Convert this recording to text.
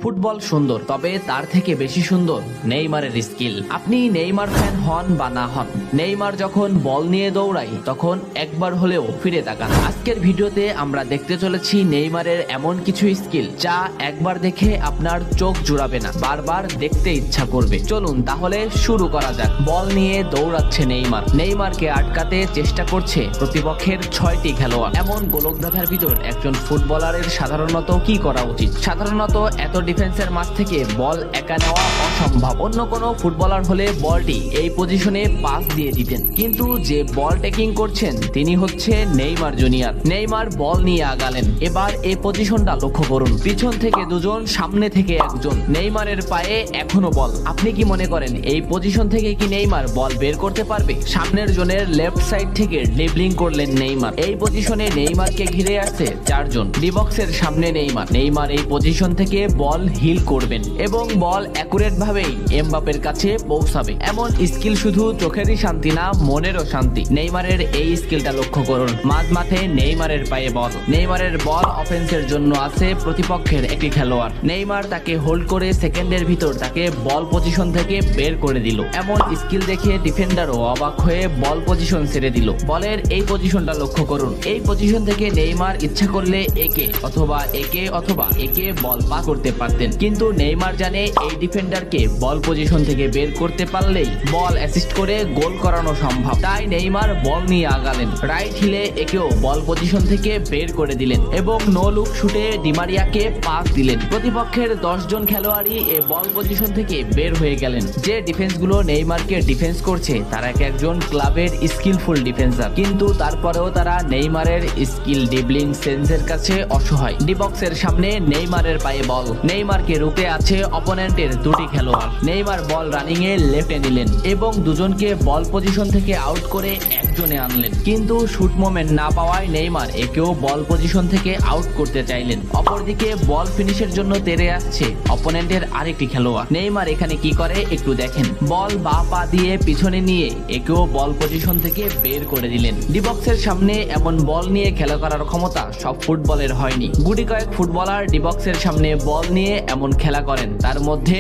Football সুন্দর, তবে তার থেকে বেশি সুন্দর নেইমারের স্কিল। আপনি নেইমার ফ্যান হন বা না হন, নেইমার যখন বল নিয়ে দৌড়ায় তখন একবার হলেও ফিরে তাকান। আজকের ভিডিওতে আমরা দেখতে চলেছি নেইমারের এমন কিছু স্কিল যা একবার দেখে আপনার চোখ জুড়াবে না, বারবার দেখতে ইচ্ছা করবে। চলুন তাহলে শুরু করা যাক। বল নিয়ে দৌড়াচ্ছে নেইমার, নেইমারকে আটকাতে চেষ্টা করছে প্রতিপক্ষের 6টি খেলোয়াড়। এমন গোলকধাঁধার ভিতর একজন ফুটবলারের সাধারণত কি করা উচিত? সাধারণত এত ডিফেন্সের মাঝ থেকে বল একা নেওয়া অসম্ভব। অন্য কোনো ফুটবলার হলে বলটি এই পজিশনে পাস দিয়ে দিতেন, কিন্তু যে বল টেকিং করছেন তিনি হচ্ছে নেইমার জুনিয়র। নেইমার বল নিয়ে আগালেন। এবার এই পজিশনটা লক্ষ্য করুন, পিছন থেকে দুজন, সামনে থেকে একজন। নেইমারের পায়ে এখনো বল। আপনি কি মনে করেন এই পজিশন থেকে কি নেইমার বল বের করতে পারবে? সামনের জনের লেফট সাইড থেকে ড্রিবলিং করলেন নেইমার। এই পজিশনে নেইমারকে ঘিরে আসছে 4 জন। ডিবক্সের সামনে নেইমার। নেইমার এই পজিশন থেকে বল হিল করবেন এবং বল অ্যাকুরেট ভাবেই এমবাপের কাছে পৌঁছাবে। এমন স্কিল শুধু চোখেরই শান্তি না, মনেরও শান্তি। নেইমারের এই স্কিলটা লক্ষ্য করুন। মাঝমাঠে নেইমারের পায়ে বল। নেইমারের বল অফেন্সের জন্য আছে প্রতিপক্ষের একটি খেলোয়াড়। নেইমার তাকে হোল্ড করে সেকেন্ডের ভিতর তাকে বল পজিশন থেকে বের করে দিল। এমন স্কিল দেখে ডিফেন্ডারও অবাক হয়ে বল পজিশন ছেড়ে দিল। বলের এই পজিশনটা লক্ষ্য করুন। এই পজিশন থেকে নেইমার ইচ্ছা করলে একে অথবা একে বল পাস করতে পারতেন, কিন্তু নেইমার জানে এই ডিফেন্ডারকে বল পজিশন থেকে বের করতে পারলেই বল অ্যাসিস্ট করে গোল করানো সম্ভব। তাই নেইমার বল নিয়ে আগালেন। রাইট হিলে একেও বল পজিশন থেকে বের করে দিলেন এবং নো লুক শুটে ডিমারিয়াকে পাস দিলেন। প্রতিপক্ষের 10 জন খেলোয়াড়ই এই বল পজিশন থেকে বের হয়ে গেলেন। যে ডিফেন্সগুলো নেইমারকে ডিফেন্স করছে তারা একজন ক্লাবের স্কিলফুল ডিফেন্সার, কিন্তু তারপরেও তারা নেইমারের স্কিল ড্রিবলিং সেন্সের কাছে অসহায়। ডিবক্সের সামনে নেইমারের পায়ে বল। নেইমারকে রুখে আছে অপোনেন্টের 2টি খেলোয়াড়। নেইমার বল রানিং এ লেফটে নিলেন এবং দুজনকে বল পজিশন থেকে আউট করে একজনে আনলেন, কিন্তু শুট মোমেন্ট না পাওয়ায় নেইমার একেও বল পজিশন থেকে আউট করতে চাইলেন। অপরদিকে বল ফিনিশের জন্য তেড়ে আসছে অপোনেন্টের আরেকটি খেলোয়াড়। নেইমার এখানে কি করে একটু দেখেন। বল বা পা দিয়ে পিছনে নিয়ে একেও বল পজিশন থেকে বের করে দিলেন। ডিবক্সের সামনে এমন বল নিয়ে খেলা করার ক্ষমতা সব ফুটবলের হয়নি। গুটি কয়েক ফুটবলার ডিবক্সের সামনে বল নিয়ে এমন খেলা করেন, তার মধ্যে